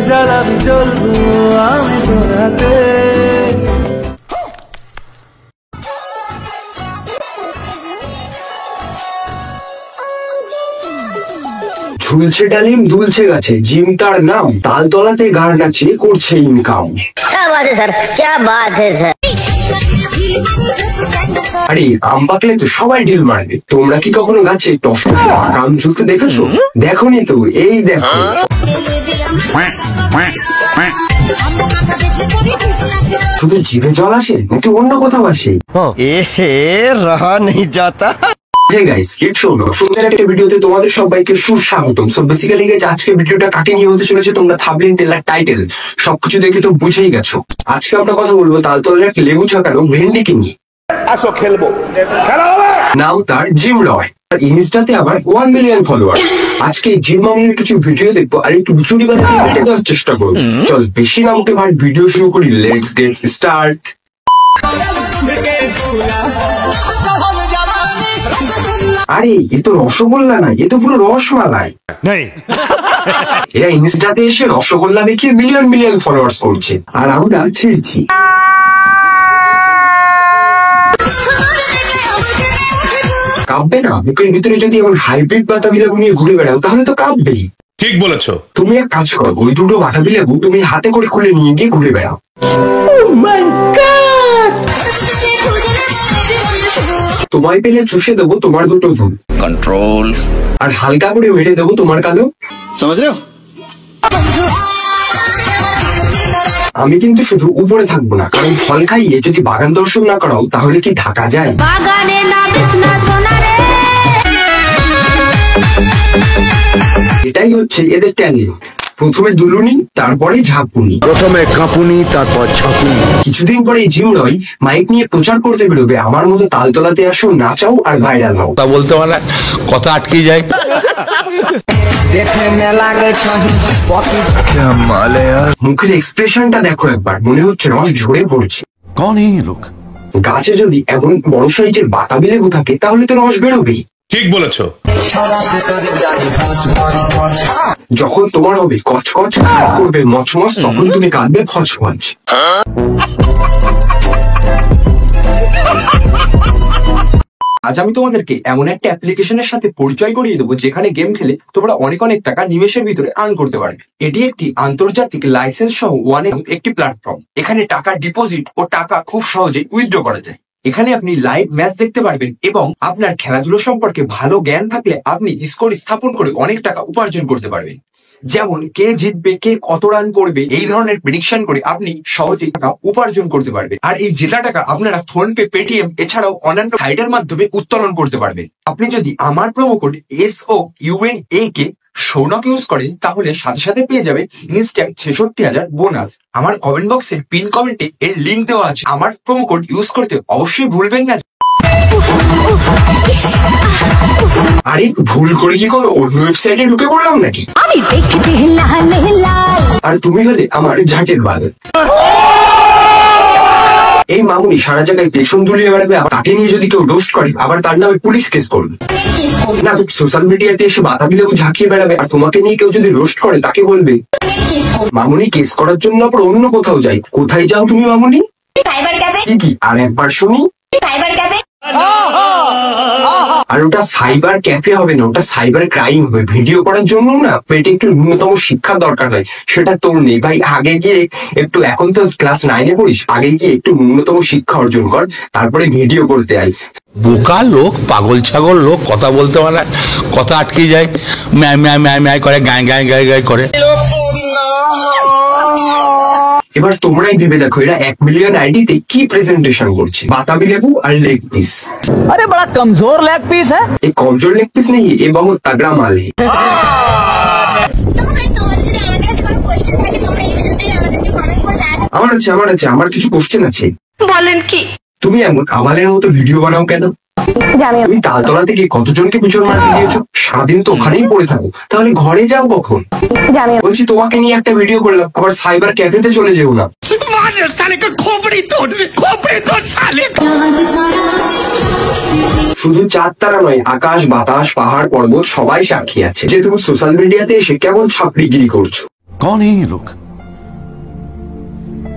জ্বালাবি চলবো আমি তোর হাতে। ঝুলছে ডালিম দুলছে গাছে, জিম তার নাম, তালতলাতে গাড় নাচিয়ে করছে ইনকাম। আরে আম পাকলে তো সবাই ঢিল মারবে, তোমরা কি কখনো গাছে টস আম ঝুলতে দেখেছো? দেখোনি তো, এই দেখো। শুধু জিভে জল আসে নাকি অন্য কোথাও আসে? রহা নেই যাতা। Hey guys, it's Shona. সুন্দর একটা ভিডিওতে তোমাদের সবাইকে সুস্বাগতম। সো বেসিক্যালি গাইস, আজকে ভিডিওটা কাকে নিয়ে হতে চলেছে তোমরা থাম্বনেল, ট্রেলার, টাইটেল সবকিছু দেখে তো বুঝেই গেছো। আজকে আমরা কথা বলবো তালতলার এক লেবু ছাকানো ভেন্ডিকে নিয়ে। আসো খেলবো, খেলা হবে। নাম তার জিম রয়, আর ইনস্টাতে আবার 1 মিলিয়ন ফলোয়ার। আজকে এই জিম মামুনের কিছু ভিডিও দেখবো আর একটু চুরি বাজারে কেটে দেওয়ার চেষ্টা করবো। চল বেশি না মুখে ভাই ভিডিও শুরু করি, লেটস গেট স্টার্ট। আরে এ তো রসগোল্লা না, এ তো পুরো রসমালাই। এরা ইনস্টাতে এসে রসগোল্লা দেখিয়ে মিলিয়ন মিলিয়ন ফলোয়ার্স করছে, আর আমরা ছিড়ছি। কাঁপবে না? বুকের ভিতরে যদি এমন হাইব্রিড বাতাবি লেবু নিয়ে ঘুরে বেড়াও তাহলে তো কাঁপবেই। ঠিক বলেছো। তুমি এক কাজ করো, ওই দুটো বাতাবি লেবু তুমি হাতে করে খুলে নিয়ে গিয়ে ঘুরে বেড়াও। তোমায় পেলে চুষে দেবো তোমার দুটো ধুল, कंट्रोल, আর হালকা করে মেরে দেবো তোমার কালো। समझ रहे हो? আমি কিন্তু শুধু উপরে থাকবো না, কারণ ফল খাইয়ে যদি বাগান দর্শন না করাও তাহলে কি ঢাকা যায়? এটাই হচ্ছে এদের ট্যালেন্ট। প্রথমে দুলুনি, তারপরে ঝাঁকুনি, প্রথমে কাঁপুনি, তারপর ঝাঁকুনি। কিছুদিন পরে জিম রয় মাইক নিয়ে প্রচার করতে বেরোবে, আমার মতো তালতলাতে আসো, নাচাও আর ভাইরাল হও। তা বলতে মানে কথা আটকে যায়। মুখের এক্সপ্রেশনটা দেখো একবার, মনে হচ্ছে রস ঝরে পড়ছে। कौन है ये लोग? গাছে যদি এমন বড় সাইজের বাতাবি লেবু থাকে তাহলে তো রস বেরোবেই। ঠিক বলেছো। যখন তোমার হবে কচকচ, করবে মচমচ, তখন তুমি কাঁদবে ফচফচ। আজ আমি তোমাদেরকে এমন একটা অ্যাপ্লিকেশনের সাথে পরিচয় করিয়ে দেবো যেখানে গেম খেলে তোমরা অনেক অনেক টাকা নিমেষের ভিতরে আর্ন করতে পারবে। এটি একটি আন্তর্জাতিক লাইসেন্স সহ একটি প্ল্যাটফর্ম। এখানে টাকা ডিপোজিট ও টাকা খুব সহজেই উইথড্র করা যায়। এখানে আপনি লাইভ ম্যাচ দেখতে পারবেন এবং আপনার খেলাধুলো সম্পর্কে ভালো জ্ঞান থাকলে আপনি স্কোর স্থাপন করে অনেক টাকা উপার্জন করতে পারবেন। যেমন কে জিতবে, কে কত রান করবে, এই ধরনের প্রেডিকশন করে আপনি সহজেই টাকা উপার্জন করতে পারবেন। আর এই জেতা টাকা আপনারা ফোন পে, পেটিএম এছাড়াও অন্যান্য সাইটের মাধ্যমে উত্তোলন করতে পারবেন। আপনি যদি আমার প্রোমো কোড SOUNA কে সৌনক ইউজ করেন তাহলে সাথে সাথে পেয়ে যাবে ইনস্ট্যান্ট 66,000 বোনাস। আমার কমেন্ট বক্সের পিন কমেন্টে এর লিঙ্ক দেওয়া আছে, আমার প্রোমো কোড ইউজ করতে অবশ্যই ভুলবেন না। আরে ভুল করে কি কোনো অন্য ওয়েবসাইটে ঢুকে পড়লাম নাকি? আর তুমি হলে আমার ঝাঁটের বাল। এই মামুনি সারা জায়গায় পেছন দুলিয়ে বেড়াবে, তাকে নিয়ে যদি কেউ রোস্ট করে আবার তার নামে পুলিশ কেস করবে। না তো সোশ্যাল মিডিয়াতে এসে বাতাবি লেবু ঝাঁকিয়ে বেড়াবে, আর তোমাকে নিয়ে কেউ যদি রোস্ট করে তাকে বলবে মামুনি কেস করার জন্য আবার অন্য কোথাও যাই। কোথায় যাও তুমি মামুনি? কি আর একবার শুনি। আর ওটা সাইবার ক্যাফে হবে না, ওটা সাইবার ক্রাইম হবে। ভিডিও করার জন্য না পেটে একটু ন্যূনতম শিক্ষা দরকার হয়, সেটা তোর নেই ভাই। আগে গিয়ে একটু, এখন তো ক্লাস 9-এ পড়িস, আগে গিয়ে একটু ন্যূনতম শিক্ষা অর্জন কর, তারপরে ভিডিও করতে আয়। বোকা লোক, পাগল ছাগল লোক, কথা বলতে মানে কথা আটকে যায়। ম্যায় ম্যায় ম্যায় ম্যায় করে, গায় গায় গায় গায় করে। এবার তোমরাই ভেবে দেখো এরা 1 মিলিয়ন আইডিতে কি প্রেজেন্টেশন করছে। বাতাবি লেবু আর লেগ পিস। अरे बड़ा कमजोर लेग पीस है। এই কমজোর লেগ পিস নেই, এ বহুত তাগড়া মাল है। আমার কিছু কোশ্চেন আছে। বলেন কি? তুমি এমন আবালের মতো ভিডিও বানাও কেন? তুমি তালতলা থেকে কতজনকে পিছন মারতে দিয়েছো? সারাদিন তো ওখানেই পড়ে থাকো, তাহলে ঘরে যাও কখন? বলছি তোমাকে নিয়ে একটা ভিডিও করলাম, আবার সাইবার ক্যাফেতে চলে যেও না। শুধু চাঁদ তারা নয়, আকাশ, বাতাস, পাহাড়, পর্বত সবাই সাক্ষী আছে যে তুমি সোশ্যাল মিডিয়াতে এসে কেমন ছাপড়িগিরি করছো। कौन है ये लोग?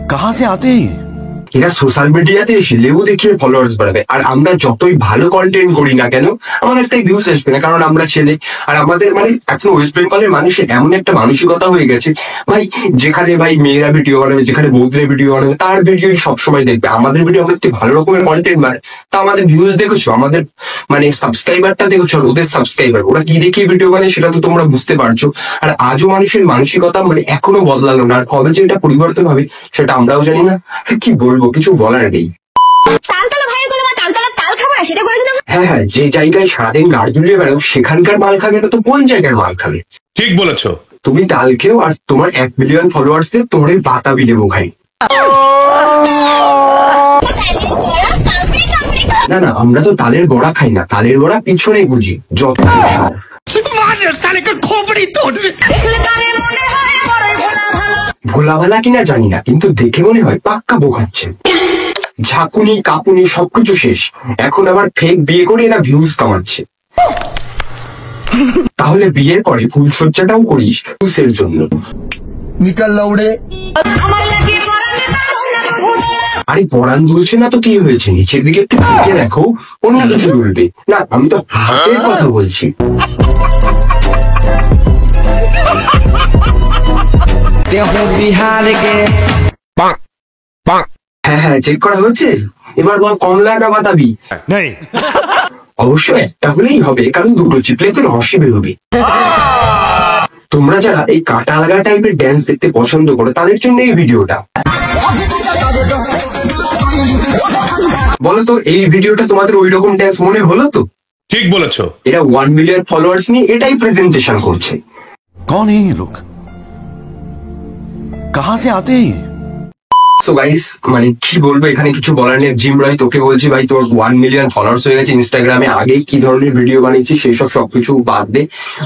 कहां से आते हैं ये? এরা সোশ্যাল মিডিয়াতে এসে লেবু দেখিয়ে ফলোয়ার্স বাড়াবে, আর আমরা যতই ভালো কন্টেন্ট করি না কেন আমাদের তাই ভিউজ আসবে না, কারণ আমরা ছেলে। আর আমাদের মানে এখন ওয়েস্ট বেঙ্গলের মানুষের এমন একটা মানসিকতা হয়ে গেছে ভাই, যেখানে ভাই মেয়েরা ভিডিও বানাবে, যেখানে বৌদিরা ভিডিও বানাবে, তার ভিডিও সবসময় দেখবে। আমাদের ভিডিও আমাদের ভালো রকমের কন্টেন্ট মানে, তা আমাদের ভিউজ দেখেছো, আমাদের মানে সাবস্ক্রাইবারটা দেখেছো, আর ওদের সাবস্ক্রাইবার ওরা কি দেখিয়ে ভিডিও বানায় সেটা তো তোমরা বুঝতে পারছো। আর আজও মানুষের মানসিকতা মানে এখনো বদলালো না, আর কবে যে এটা পরিবর্তন হবে সেটা আমরাও জানি না। কি বলবো, কিছু বলার নেই। তালতলা ভাইয়ের কোনো তালতলা তাল খাবো না, সেটা করে দিন। হ্যাঁ হ্যাঁ, যে জায়গায় সারাদিন গাড়ি ঝুলিয়ে বেড়াও সেখানকার মাল খাবে না তো কোন জায়গার মাল খাবে? ঠিক বলেছো। তুমি তাল খেও আর তোমার 1 মিলিয়ন ফলোয়ার্স দিয়ে তোমার এই বাতাবি দেবো খাই। না না, আমরা তো তালের বড়া খাই না, তালের বড়া পিছনে বুঝি যত ভোলা ভালা কিনা জানি না, কিন্তু দেখে মনে হয় পাক্কা বোকাচ্ছে। ঝাঁকুনি কাপুনি সবকিছু শেষ, এখন আবার ফেক বিয়ে করে এরা ভিউজ কামাচ্ছে। তাহলে বিয়ের পরে ফুলসজ্জাটাও করিস ভিউজের জন্য। আরে পরান দুলছে না তো কি হয়েছে, নিচের দিকে একটু চেকে দেখো, অন্য কিছু দুলবে না। আমি তো হাতের কথা বলছি। হ্যাঁ হ্যাঁ, চেক করা হয়েছে। এবার বল কমলা না বাতাবি? অবশ্য একটা হলেই হবে, কারণ দুটো চিপলে তো রসই বেরোবে। তোমরা যারা এই কাটা লাগা টাইপের ড্যান্স দেখতে পছন্দ করো তাদের জন্য এই ভিডিওটা। বলো তো, এই ভিডিওটা তোমাদের ওই রকম ড্যান্স মনে হলো তো? ঠিক বলেছো। এরা 1 মিলিয়ন ফলোয়ার্স নিয়ে এটাই প্রেজেন্টেশন করছে। कौन है ये लोग? कहां से आते हैं ये? সো গাইস, মানে কি বলবো, এখানে কিছু বলার নেই। জিম রয়, তোকে বলছি ভাই, তোর 1 মিলিয়ন ফলোয়ার্স হয়ে গেছে ইনস্টাগ্রামে। আগে কি ধরনের ভিডিও বানিয়েছিস সেই সবকিছু বাদ দে।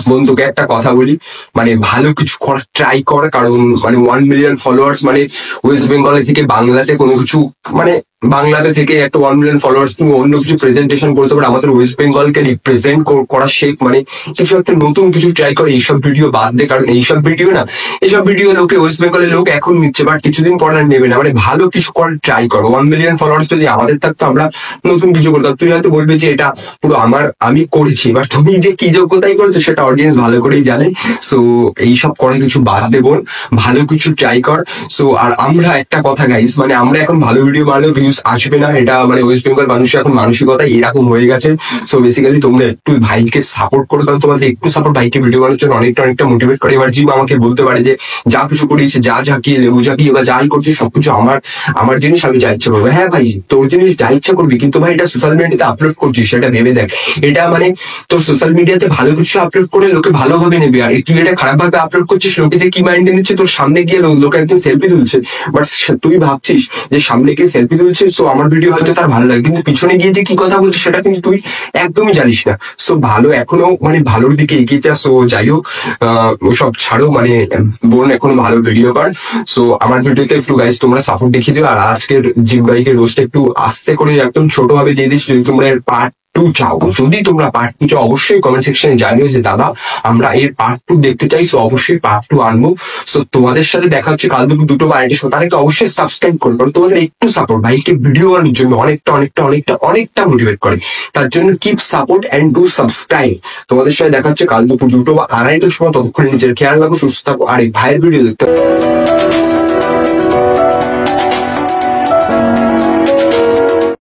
বোন, তোকে একটা কথা বলি, মানে ভালো কিছু করার ট্রাই কর, কারণ মানে 1 মিলিয়ন ফলোয়ার্স মানে ওয়েস্ট বেঙ্গলে থেকে বাংলাতে কোনো কিছু মানে বাংলাতে থেকে একটা 1 মিলিয়ন ফলোয়ার্স তুমি অন্য কিছু প্রেজেন্টেশন করতে পারো। আমাদের ওয়েস্ট বেঙ্গলকে রিপ্রেজেন্ট করা শেখ, মানে কিছু একটা নতুন কিছু ট্রাই করে। এইসব ভিডিও বাদ দে, কারণ এইসব ভিডিও না, এইসব ভিডিও লোকে ওয়েস্ট বেঙ্গলের লোক এখন নিচ্ছে, বাট কিছুদিন পর আর নেবে না। মানে ভালো কিছু করার ট্রাই করো। 1 মিলিয়ন ফলোয়ার্স যদি আমাদের থাকতো, আমরা নতুন কিছু করতাম। তুই হয়তো বলবি যে এটা পুরো আমি করেছি, এবার তুমি যে কি যোগ্যতাই করেছো সেটা অডিয়েন্স ভালো করেই জানে। সো এইসব করে কিছু বাদ দে বোন, ভালো কিছু ট্রাই কর। সো আর আমরা একটা কথা গাইস, মানে আমরা এখন ভালো ভিডিও বানালেও ভিউজ আসবে না, এটা মানে ওয়েস্ট বেঙ্গল মানুষের এখন মানসিকতা এরকম হয়ে গেছে। সো বেসিক্যালি তোমরা একটু ভাইকে সাপোর্ট করে দাও, তোমাদের একটু সাপোর্ট ভাইকে ভিডিও বানানোর জন্য অনেকটা মোটিভেট করে। এবার জিম আমাকে বলতে পারে যে যা কিছু করিয়েছে, যা ঝাঁকিয়ে লেবু ঝাঁকিয়ে বা যাই করছে সবকিছু আমার জিনিস, আমি যা ইচ্ছা করবো। হ্যাঁ ভাই, তোর জিনিস যা ইচ্ছা করবি, কিন্তু ভাই এটা সোশ্যাল মিডিয়াতে আপলোড করছিস সেটা ভেবে দেখ। এটা মানে তোর সোশ্যাল মিডিয়াতে ভালো কিছু আপলোড করে লোকে ভালোভাবে নেবে, আর তুই এটা খারাপ ভাবে আপলোড করছিস, লোকে যে কি মাইন্ডে নিচ্ছে, তোর সামনে গিয়ে লোকে একদম সেলফি তুলছে, বাট তুই ভাবছিস যে সামনে গিয়ে সেলফি তুলছে, সো আমার ভিডিও হয়তো তার ভালো লাগে, কিন্তু পিছনে গিয়ে যে কি কথা বলছে সেটা কিন্তু তুই একদমই জানিস না। সো ভালো এখনো মানে ভালোর দিকে এগিয়ে যা। সো যাই হোক, ওসব ছাড়ো, মানে বোন এখনো ভালো ভিডিও কর। সো আমার ভিডিওতে একটু গাইস তোমরা সাপোর্ট দেখিয়ে দিও, আর আজকের জিম বাইকের রোস্টে একটু আস্তে করে একদম ছোট ভাবে দিয়ে দিস। যদি তোমরা এর পার্ট 2 চাও, যদি তোমরা পার্ট 2 চাও অবশ্যই কমেন্ট সেকশনে জানিও যে দাদা আমরা এর পার্ট 2 দেখতে চাই। সো অবশ্যই পার্ট 2 আনবো। সো তোমাদের সাথে দেখা হচ্ছে কাল দুপুর 2টো বাড়িতে। সো তাদেরকে অবশ্যই সাবস্ক্রাইব করো, কারণ তোমাদের একটু সাপোর্ট ভাইকে ভিডিও বানানোর জন্য অনেকটা মোটিভেট করে। তার জন্য keep support and do subscribe. তোমাদের সাথে দেখা হচ্ছে কাল দুপুর 2টো বা 2:30টার সময়। ততক্ষণে নিজের খেয়াল রাখো, সুস্থ থাকো, আর এই ভাইয়ের ভিডিও দেখতে